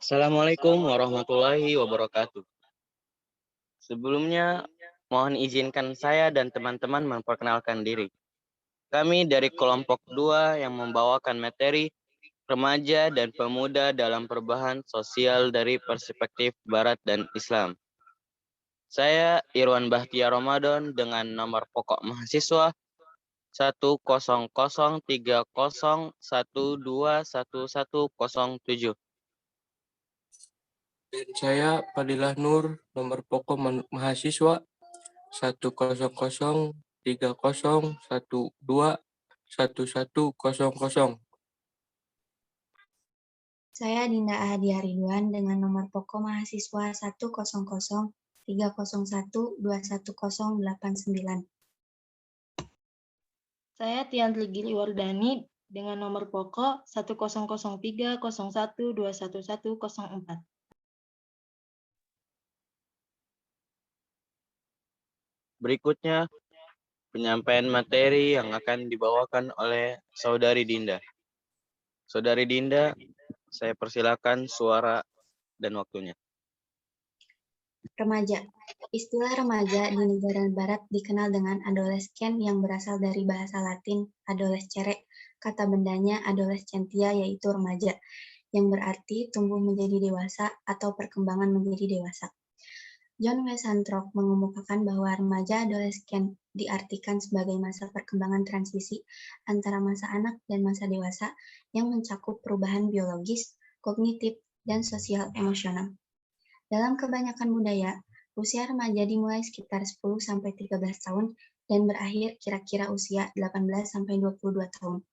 Assalamualaikum warahmatullahi wabarakatuh. Sebelumnya, mohon izinkan saya dan teman-teman memperkenalkan diri. Kami dari kelompok 2 yang membawakan materi remaja dan pemuda dalam perubahan sosial dari perspektif Barat dan Islam. Saya Irwan Bahtiar Ramadan dengan nomor pokok mahasiswa 10030121107. Dan saya Fadilah Nur, nomor pokok mahasiswa 10030121100. Saya Dinda Ahadia Ridwan dengan nomor pokok mahasiswa 1003031210089. Saya Tiantli Gili Wardani dengan nomor pokok 1003001211104. Berikutnya, penyampaian materi yang akan dibawakan oleh Saudari Dinda. Saudari Dinda, saya persilakan suara dan waktunya. Remaja. Istilah remaja di negara barat dikenal dengan adolescen yang berasal dari bahasa Latin adolescere, kata bendanya adolescentia yaitu remaja, yang berarti tumbuh menjadi dewasa atau perkembangan menjadi dewasa. John Wesanthrop mengemukakan bahwa remaja adolescent diartikan sebagai masa perkembangan transisi antara masa anak dan masa dewasa yang mencakup perubahan biologis, kognitif, dan sosial emosional. Dalam kebanyakan budaya, usia remaja dimulai sekitar 10-13 tahun dan berakhir kira-kira usia 18-22 tahun.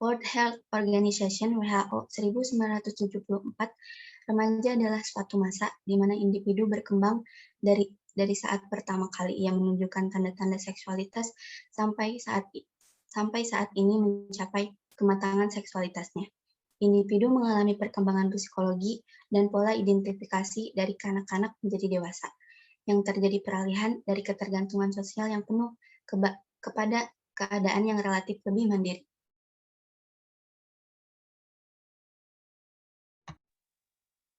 World Health Organization (WHO) 1974, remaja adalah suatu masa di mana individu berkembang dari saat pertama kali ia menunjukkan tanda-tanda seksualitas sampai saat ini mencapai kematangan seksualitasnya. Individu mengalami perkembangan psikologi dan pola identifikasi dari kanak-kanak menjadi dewasa, yang terjadi peralihan dari ketergantungan sosial yang penuh kepada keadaan yang relatif lebih mandiri.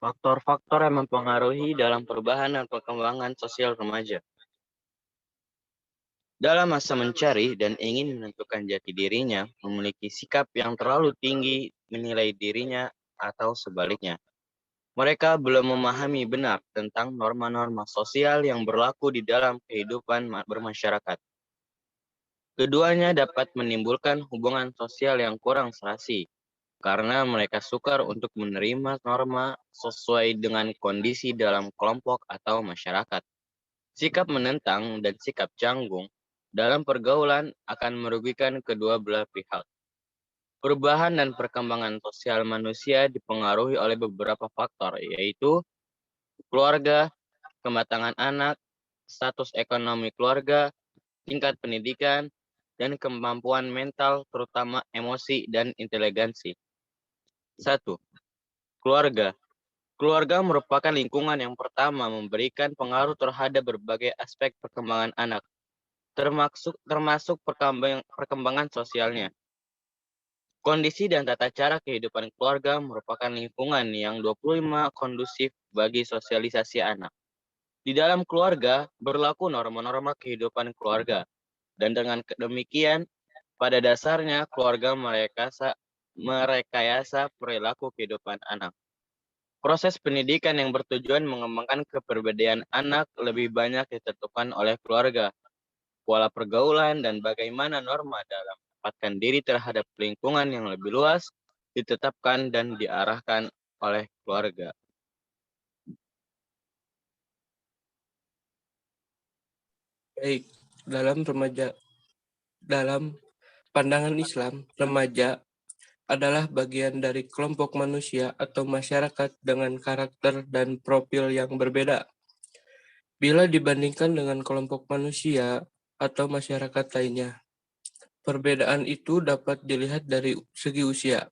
Faktor-faktor yang mempengaruhi dalam perubahan dan perkembangan sosial remaja. Dalam masa mencari dan ingin menentukan jati dirinya, memiliki sikap yang terlalu tinggi menilai dirinya atau sebaliknya. Mereka belum memahami benar tentang norma-norma sosial yang berlaku di dalam kehidupan bermasyarakat. Keduanya dapat menimbulkan hubungan sosial yang kurang serasi, karena mereka sukar untuk menerima norma sesuai dengan kondisi dalam kelompok atau masyarakat. Sikap menentang dan sikap canggung dalam pergaulan akan merugikan kedua belah pihak. Perubahan dan perkembangan sosial manusia dipengaruhi oleh beberapa faktor, yaitu keluarga, kematangan anak, status ekonomi keluarga, tingkat pendidikan, dan kemampuan mental, terutama emosi dan inteligensi. 1. Keluarga. Keluarga merupakan lingkungan yang pertama memberikan pengaruh terhadap berbagai aspek perkembangan anak, termasuk perkembangan sosialnya. Kondisi dan tata cara kehidupan keluarga merupakan lingkungan yang 25 kondusif bagi sosialisasi anak. Di dalam keluarga berlaku norma-norma kehidupan keluarga, dan dengan demikian, pada dasarnya keluarga merekayasa perilaku kehidupan anak. Proses pendidikan yang bertujuan mengembangkan kepribadian anak lebih banyak ditentukan oleh keluarga. Pola pergaulan dan bagaimana norma dalam menempatkan diri terhadap lingkungan yang lebih luas ditetapkan dan diarahkan oleh keluarga. Baik, dalam pandangan Islam, remaja adalah bagian dari kelompok manusia atau masyarakat dengan karakter dan profil yang berbeda. Bila dibandingkan dengan kelompok manusia atau masyarakat lainnya, perbedaan itu dapat dilihat dari segi usia,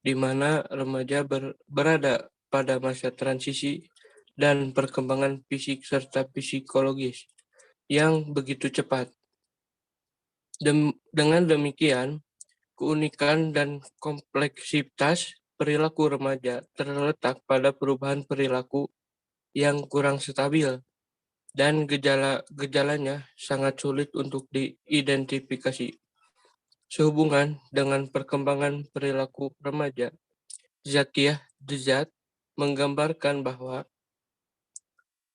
di mana remaja berada pada masa transisi dan perkembangan fisik serta psikologis yang begitu cepat. Dengan demikian, keunikan dan kompleksitas perilaku remaja terletak pada perubahan perilaku yang kurang stabil dan gejalanya sangat sulit untuk diidentifikasi. Sehubungan dengan perkembangan perilaku remaja, Zakiyah Dzat menggambarkan bahwa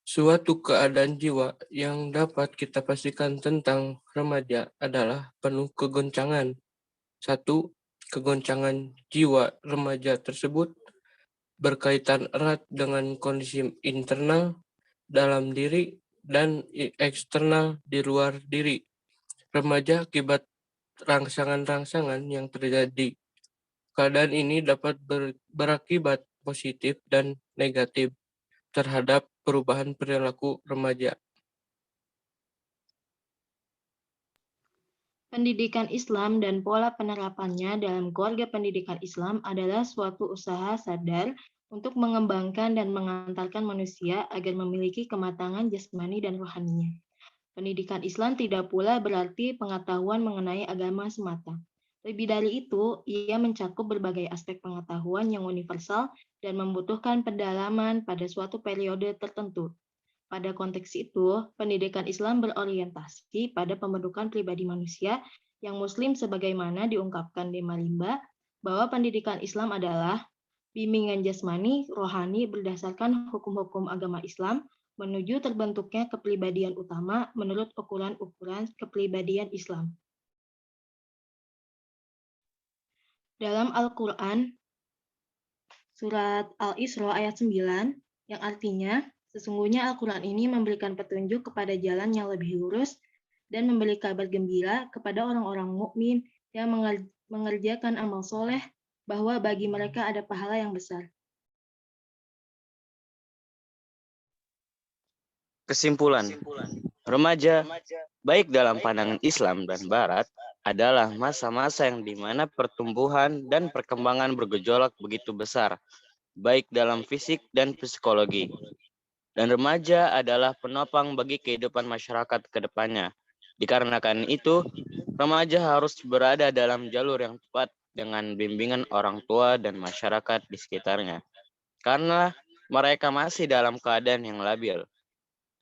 suatu keadaan jiwa yang dapat kita pastikan tentang remaja adalah penuh kegoncangan. 1. Kegoncangan jiwa remaja tersebut berkaitan erat dengan kondisi internal dalam diri dan eksternal di luar diri remaja akibat rangsangan-rangsangan yang terjadi. Keadaan ini dapat berakibat positif dan negatif terhadap perubahan perilaku remaja. Pendidikan Islam dan pola penerapannya dalam keluarga pendidikan Islam adalah suatu usaha sadar untuk mengembangkan dan mengantarkan manusia agar memiliki kematangan jasmani dan rohaninya. Pendidikan Islam tidak pula berarti pengetahuan mengenai agama semata. Lebih dari itu, ia mencakup berbagai aspek pengetahuan yang universal dan membutuhkan pendalaman pada suatu periode tertentu. Pada konteks itu, pendidikan Islam berorientasi pada pembentukan pribadi manusia yang muslim sebagaimana diungkapkan di Malimba, bahwa pendidikan Islam adalah bimbingan jasmani, rohani berdasarkan hukum-hukum agama Islam menuju terbentuknya kepribadian utama menurut ukuran-ukuran kepribadian Islam. Dalam Al-Quran, surat Al-Isra ayat 9, yang artinya, sesungguhnya Al-Quran ini memberikan petunjuk kepada jalan yang lebih lurus dan memberi kabar gembira kepada orang-orang mukmin yang mengerjakan amal soleh, bahwa bagi mereka ada pahala yang besar. Kesimpulan, remaja, baik dalam pandangan Islam dan Barat, adalah masa-masa yang dimana pertumbuhan dan perkembangan bergejolak begitu besar, baik dalam fisik dan psikologi. Dan remaja adalah penopang bagi kehidupan masyarakat ke depannya. Dikarenakan itu, remaja harus berada dalam jalur yang tepat dengan bimbingan orang tua dan masyarakat di sekitarnya. Karena mereka masih dalam keadaan yang labil.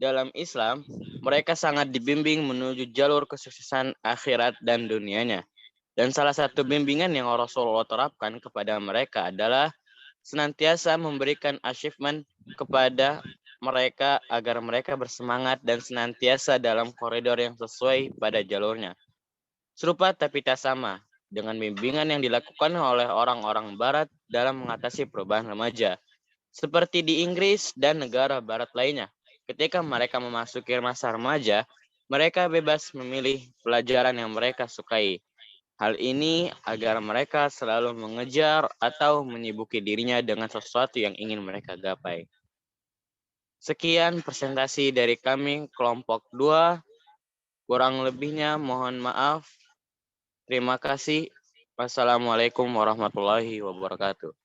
Dalam Islam, mereka sangat dibimbing menuju jalur kesuksesan akhirat dan dunianya. Dan salah satu bimbingan yang Rasulullah terapkan kepada mereka adalah senantiasa memberikan achievement kepada mereka agar mereka bersemangat dan senantiasa dalam koridor yang sesuai pada jalurnya. Serupa tapi tak sama dengan bimbingan yang dilakukan oleh orang-orang Barat dalam mengatasi perubahan remaja. Seperti di Inggris dan negara Barat lainnya. Ketika mereka memasuki masa remaja, mereka bebas memilih pelajaran yang mereka sukai. Hal ini agar mereka selalu mengejar atau menyibuki dirinya dengan sesuatu yang ingin mereka gapai. Sekian presentasi dari kami kelompok 2. Kurang lebihnya mohon maaf. Terima kasih. Wassalamualaikum warahmatullahi wabarakatuh.